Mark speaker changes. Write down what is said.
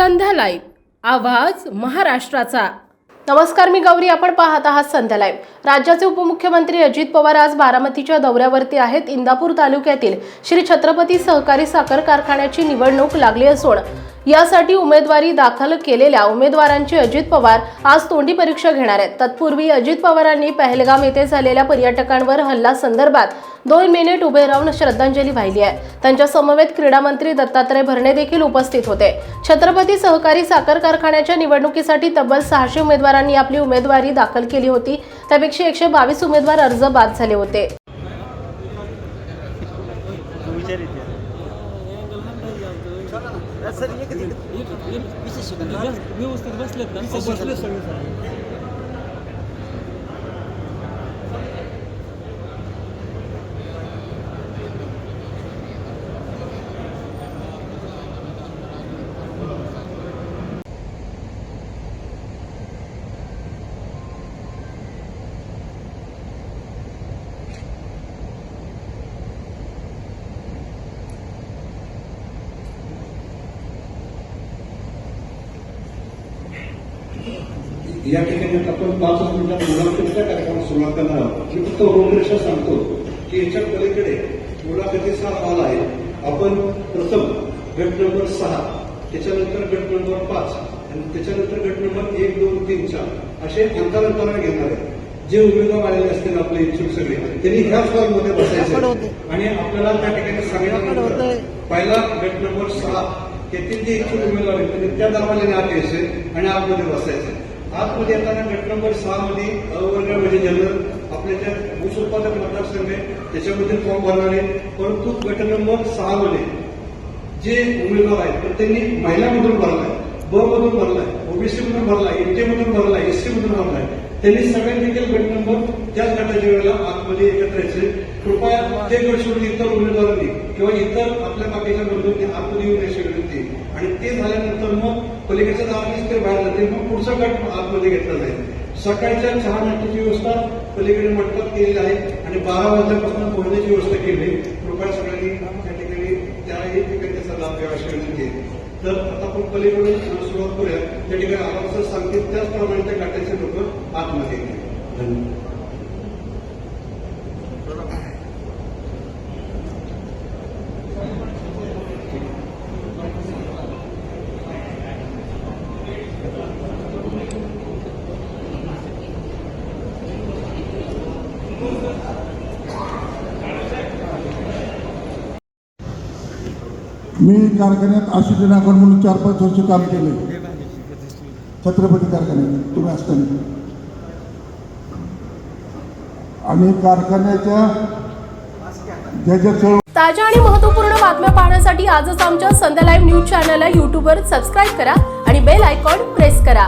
Speaker 1: संध्या live, आवाज महाराष्ट्राचा। नमस्कार, मी गौरी, आपण पाहत आहात संध्या लाईव्ह। राज्याचे उपमुख्यमंत्री अजित पवार आज बारामतीच्या दौऱ्यावरती आहेत। इंदापूर तालुक्यातील श्री छत्रपती सहकारी साखर कारखान्याची निवडणूक लागली असून यासाठी उमेदवारी दाखल केलेल्या उमेदवारांची अजित पवार आज तोंडी परीक्षा घेणार आहेत। तत्पूर्वी अजित पवारांनी पहलगाम येथे झालेल्या पर्यटकांवर हल्ला संदर्भात 2 मिनिट उभे राहून श्रद्धांजली वाहिली आहे। त्यांच्या समवेत क्रीडा मंत्री दत्तात्रय भरणे देखील उपस्थित होते। छत्रपती सहकारी साखर कारखान्याच्या निवडणुकीसाठी तब्बल 600 उमेदवारांनी आपली उमेदवारी दाखल केली होती। त्यापैकी 122 उमेदवार अर्ज बाद झाले होते।
Speaker 2: व्यवस्थित बसलेत ना?
Speaker 3: या ठिकाणी आपण 5 मिनिटात मुलाखतीच्या कार्यक्रमाला सुरुवात करणार आहोत। मी फक्त रूपरेषा सांगतो की याच्या पलीकडे मुलाखतीचा हॉल आहे। आपण प्रथम गट नंबर 6, त्याच्यानंतर गट नंबर 5 आणि त्याच्यानंतर गट नंबर 1, 2, 3, 4 असे अंतराने घेणार आहे। जे उमेदवार आलेले असतील आपले इच्छुक सगळे त्यांनी ह्याच हॉलमध्ये बसायचं आणि आपल्याला त्या ठिकाणी सांगितलं पहिला गट नंबर 6 येथील जे इच्छुक उमेदवार आहेत त्यांनी त्या दरवाजाने आत यायचे आणि आतमध्ये बसायचे। आतमध्ये येताना गट नंबर 6 मध्ये अवर्ग म्हणजे जनरल आपल्या ज्या ऊस उत्पादक मतदारसंघ आहे त्याच्यामध्ये फॉर्म भरणारे, परंतु गट नंबर 6 मध्ये जे उमेदवार आहेत तर त्यांनी महिलामधून भरलाय, ब मधून भरलाय, ओबीसी मधून भरलाय, एनटी मधून भरलाय, एससी मधून भरलाय। त्यांनी सगळ्यांनी देखील गट नंबर त्याच गटाच्या वेळेला आतमध्ये एकत्र यायचे। कृपया ते गट सोडून इतर उमेदवारांनी किंवा इतर आपल्या बाकीच्या बंधूंनी आतमध्ये येऊन याची विनंती आणि ते झाल्यानंतर मग पलीकडच्या दारानेच ते बाहेर जाते, मग पुढचा गट आतमध्ये घेतला जाईल। सकाळच्या चहा नाश्त्याची व्यवस्था पलीकडे मंडपात केलेली आहे आणि 12 वाजल्यापासून पोहोचण्याची व्यवस्था केली। कृपया सगळ्यांनी त्या ठिकाणी त्याही ठिकाणी त्याचा लाभ घ्यावा अशी विनंती आहे। तर आता आपण पलीकडून सुरुवात करूया। त्या ठिकाणी आवाज सांगतील त्याचप्रमाणे त्या गटाचे लोक आतमध्ये येतील। धन्यवाद।
Speaker 4: मी कारखान्यात असिस्टंट अकाउंट म्हणून 4-5 वर्ष काम केले छत्रपती कारखान्यात तुम्ही असताना, आणि कारखान्याच्या
Speaker 1: ताज्या आणि महत्त्वपूर्ण बातम्या पाहण्यासाठी आजच आमच्या संध्या लाईव्ह न्यूज चॅनलला YouTubeवर सबस्क्राईब करा आणि बेल आयकॉन प्रेस करा।